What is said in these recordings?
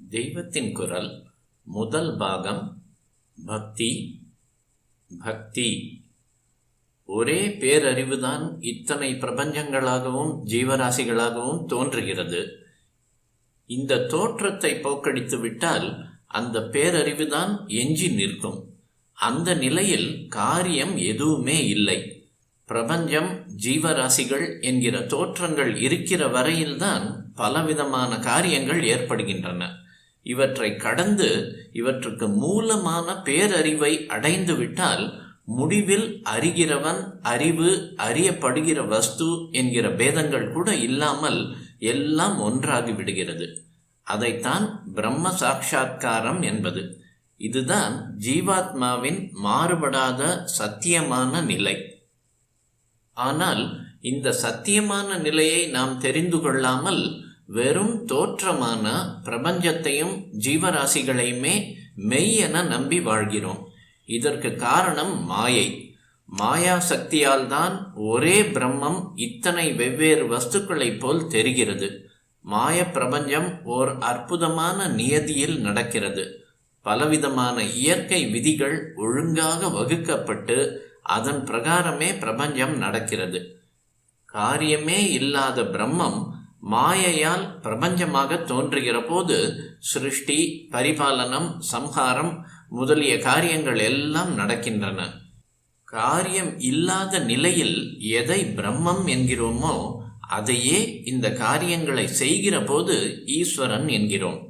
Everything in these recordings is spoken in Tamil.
தெய்வத்தின் குரல் முதல் பாகம். பக்தி. பக்தி ஒரே பேரறிவுதான் இத்தனை பிரபஞ்சங்களாகவும் ஜீவராசிகளாகவும் தோன்றுகிறது. இந்த தோற்றத்தை போக்கடித்து விட்டால் அந்த பேரறிவுதான் எஞ்சி நிற்கும். அந்த நிலையில் காரியம் எதுவுமே இல்லை. பிரபஞ்சம், ஜீவராசிகள் என்கிற தோற்றங்கள் இருக்கிற வரையில்தான் பலவிதமான காரியங்கள் ஏற்படுகின்றன. இவற்றை கடந்து இவற்றுக்கு மூலமான பேரறிவை அடைந்து விட்டால் முடிவில் அறிகிறவன், அறிவு, அறியப்படுகிற வஸ்து என்கிற பேதங்கள் கூட இல்லாமல் எல்லாம் ஒன்றாகி விடுகிறது. அதைத்தான் பிரம்ம சாட்சா்காரம் என்பது. இதுதான் ஜீவாத்மாவின் மாறுபடாத சத்தியமான நிலை. ஆனால் இந்த சத்தியமான நிலையை நாம் தெரிந்து கொள்ளாமல் வெறும் தோற்றமான பிரபஞ்சத்தையும் ஜீவராசிகளையுமே மெய் என நம்பி வாழ்கிறோம். இதற்கு காரணம் மாயை. மாயா சக்தியால் தான் ஒரே பிரம்மம் இத்தனை வெவ்வேறு வஸ்துக்களைப் போல் தெரிகிறது. மாய பிரபஞ்சம் ஓர் அற்புதமான நியதியில் நடக்கிறது. பலவிதமான இயற்கை விதிகள் ஒழுங்காக வகுக்கப்பட்டு அதன் பிரகாரமே பிரபஞ்சம் நடக்கிறது. காரியமே இல்லாத பிரம்மம் மாயையால் பிரபஞ்சமாக தோன்றுகிற போது சிருஷ்டி, பரிபாலனம், சம்ஹாரம் முதலிய காரியங்கள் எல்லாம் நடக்கின்றன. காரியம் இல்லாத நிலையில் எதை பிரம்மம் என்கிறோமோ அதையே இந்த காரியங்களை செய்கிற போது ஈஸ்வரன் என்கிறோம்.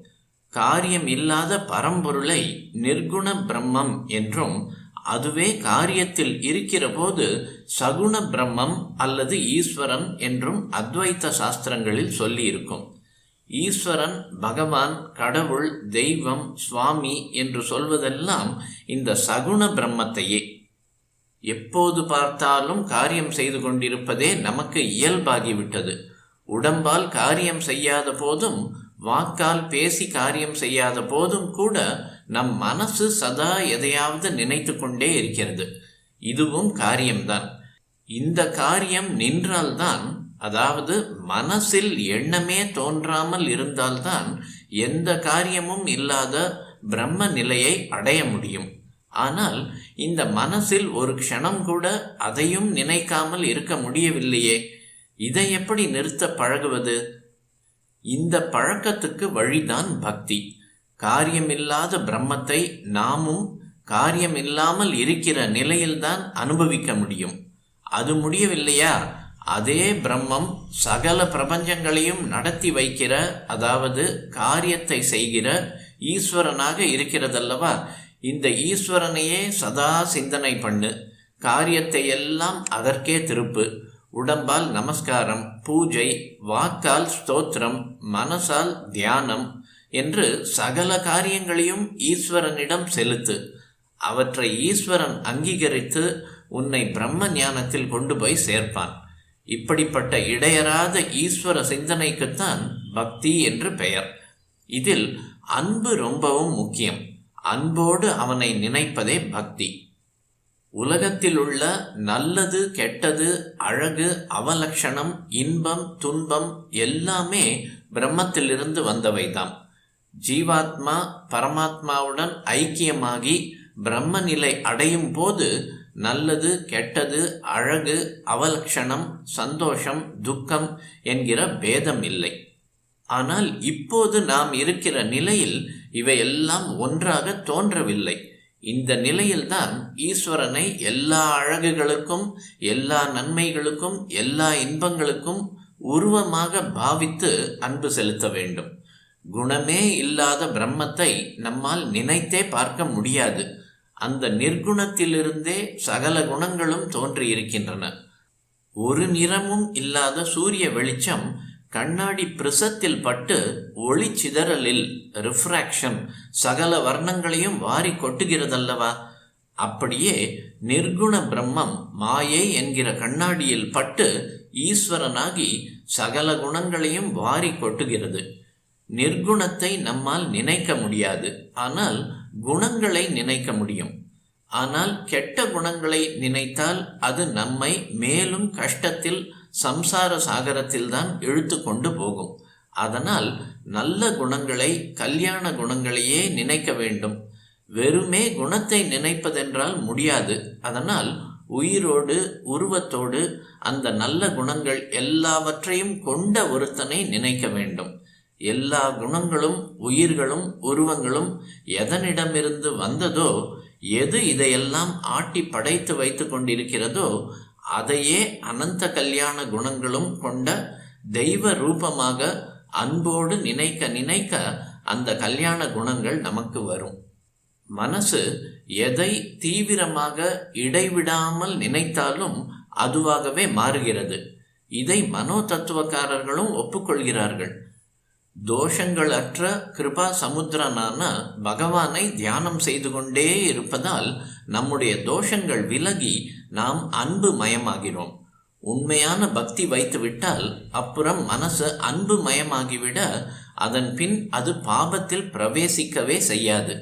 காரியம் இல்லாத பரம்பொருளை நிர்குண பிரம்மம் என்றும், அதுவே காரியத்தில் இருக்கிற போது சகுண பிரம்மம் அல்லது ஈஸ்வரன் என்றும் அத்வைத்த சாஸ்திரங்களில் சொல்லி இருக்கும். ஈஸ்வரன், பகவான், கடவுள், தெய்வம், சுவாமி என்று சொல்வதெல்லாம் இந்த சகுண பிரம்மத்தையே. எப்போது பார்த்தாலும் காரியம் செய்து கொண்டிருப்பதே நமக்கு இயல்பாகிவிட்டது. உடம்பால் காரியம் செய்யாத போதும், வாக்கால் பேசி காரியம் செய்யாத போதும் கூட நம் மனசு சதா எதையாவது நினைத்து கொண்டே இருக்கிறது. இதுவும் காரியம்தான். இந்த காரியம் நின்றால்தான், அதாவது மனசில் எண்ணமே தோன்றாமல் இருந்தால்தான் எந்த காரியமும் இல்லாத பிரம்ம நிலையை அடைய முடியும். ஆனால் இந்த மனசில் ஒரு க்ஷணம் கூட அதையும் நினைக்காமல் இருக்க முடியவில்லையே. இதை எப்படி நிறுத்த பழகுவது? இந்த பழக்கத்துக்கு வழிதான் பக்தி. காரியமில்லாத பிரம்மத்தை நாமும் காரியம் இல்லாமல் இருக்கிற நிலையில்தான் அனுபவிக்க முடியும். அது முடியவில்லையா? அதே பிரம்மம் சகல பிரபஞ்சங்களையும் நடத்தி வைக்கிற, அதாவது காரியத்தை செய்கிற ஈஸ்வரனாக இருக்கிறதல்லவா? இந்த ஈஸ்வரனையே சதா சிந்தனை பண்ணு. காரியத்தை எல்லாம் அதற்கே திருப்பு. உடம்பால் நமஸ்காரம், பூஜை, வாக்கால் ஸ்தோத்திரம், மனசால் தியானம் என்று சகல காரியங்களையும் ஈஸ்வரனிடம் செலுத்து. அவற்றை ஈஸ்வரன் அங்கீகரித்து உன்னை பிரம்ம ஞானத்தில் கொண்டு போய் சேர்ப்பான். இப்படிப்பட்ட இடையறாத ஈஸ்வர சிந்தனைக்குத்தான் பக்தி என்று பெயர். இதில் அன்பு ரொம்பவும் முக்கியம். அன்போடு அவனை நினைப்பதே பக்தி. உலகத்தில் உள்ள நல்லது, கெட்டது, அழகு, அவலட்சணம், இன்பம், துன்பம் எல்லாமே பிரம்மத்திலிருந்து வந்தவைதான். ஜீவாத்மா பரமாத்மாவுடன் ஐக்கியமாகி பிரம்ம நிலை அடையும் போது நல்லது, கெட்டது, அழகு, அவலட்சணம், சந்தோஷம், துக்கம் என்கிற பேதம் இல்லை. ஆனால் இப்போது நாம் இருக்கிற நிலையில் இவையெல்லாம் ஒன்றாக தோன்றவில்லை. இந்த நிலையில்தான் ஈஸ்வரனை எல்லா அழகுகளுக்கும், எல்லா நன்மைகளுக்கும், எல்லா இன்பங்களுக்கும் உருவமாக பாவித்து அன்பு செலுத்த வேண்டும். குணமே இல்லாத பிரம்மத்தை நம்மால் நினைத்தே பார்க்க முடியாது. அந்த நிர்குணத்திலிருந்தே சகல குணங்களும் தோன்றியிருக்கின்றன. ஒரு நிறமும் இல்லாத சூரிய வெளிச்சம் கண்ணாடி பிரிசத்தில் பட்டு ஒளி சிதறலில், ரிஃப்ராக்ஷன், சகல வர்ணங்களையும் வாரி கொட்டுகிறதல்லவா? அப்படியே நிர்குண பிரம்மம் மாயை என்கிற கண்ணாடியில் பட்டு ஈஸ்வரனாகி சகல குணங்களையும் வாரி கொட்டுகிறது. நிர்குணத்தை நம்மால் நினைக்க முடியாது, ஆனால் குணங்களை நினைக்க முடியும். ஆனால் கெட்ட குணங்களை நினைத்தால் அது நம்மை மேலும் கஷ்டத்தில், சம்சார சாகரத்தில் தான் இழுத்து கொண்டு போகும். அதனால் நல்ல குணங்களை, கல்யாண குணங்களையே நினைக்க வேண்டும். வெறுமே குணத்தை நினைப்பதென்றால் முடியாது. அதனால் உயிரோடு, உருவத்தோடு அந்த நல்ல குணங்கள் எல்லாவற்றையும் கொண்ட ஒருத்தனை நினைக்க வேண்டும். எல்லா குணங்களும், உயிர்களும், உருவங்களும் எதனிடமிருந்து வந்ததோ, எது இதையெல்லாம் ஆட்டி படைத்து வைத்து கொண்டிருக்கிறதோ, அதையே அனந்த கல்யாண குணங்களும் கொண்ட தெய்வ ரூபமாக அன்போடு நினைக்க நினைக்க அந்த கல்யாண குணங்கள் நமக்கு வரும். மனசு எதை தீவிரமாக இடைவிடாமல் நினைத்தாலும் அதுவாகவே மாறுகிறது. இதை மனோ தத்துவக்காரர்களும் ஒப்புக்கொள்கிறார்கள். தோஷங்கள் அற்ற கிருபா சமுத்திரனான பகவானை தியானம் செய்து கொண்டே இருப்பதால் நம்முடைய தோஷங்கள் விலகி நாம் அன்பு மயமாகிறோம். உண்மையான பக்தி வைத்துவிட்டால் அப்புறம் மனசு அன்பு மயமாகிவிட அதன் பின் அது பாபத்தில் பிரவேசிக்கவே செய்யாது.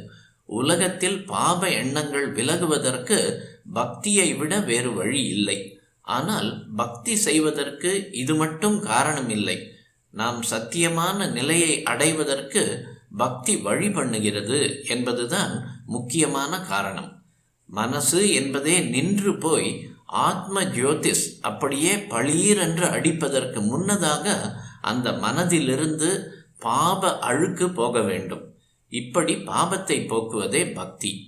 உலகத்தில் பாப எண்ணங்கள் விலகுவதற்கு பக்தியை விட வேறு வழி இல்லை. ஆனால் பக்தி செய்வதற்கு இது மட்டும் காரணம் இல்லை. நாம் சத்தியமான நிலையை அடைவதற்கு பக்தி வழி பண்ணுகிறது என்பதுதான் முக்கியமான காரணம். மனசு என்பதே நின்று போய் ஆத்ம ஜோதிஷ் அப்படியே பளீரென்று அடிப்பதற்கு முன்னதாக அந்த மனதிலிருந்து பாப அழுக்கு போக வேண்டும். இப்படி பாபத்தை போக்குவதே பக்தி.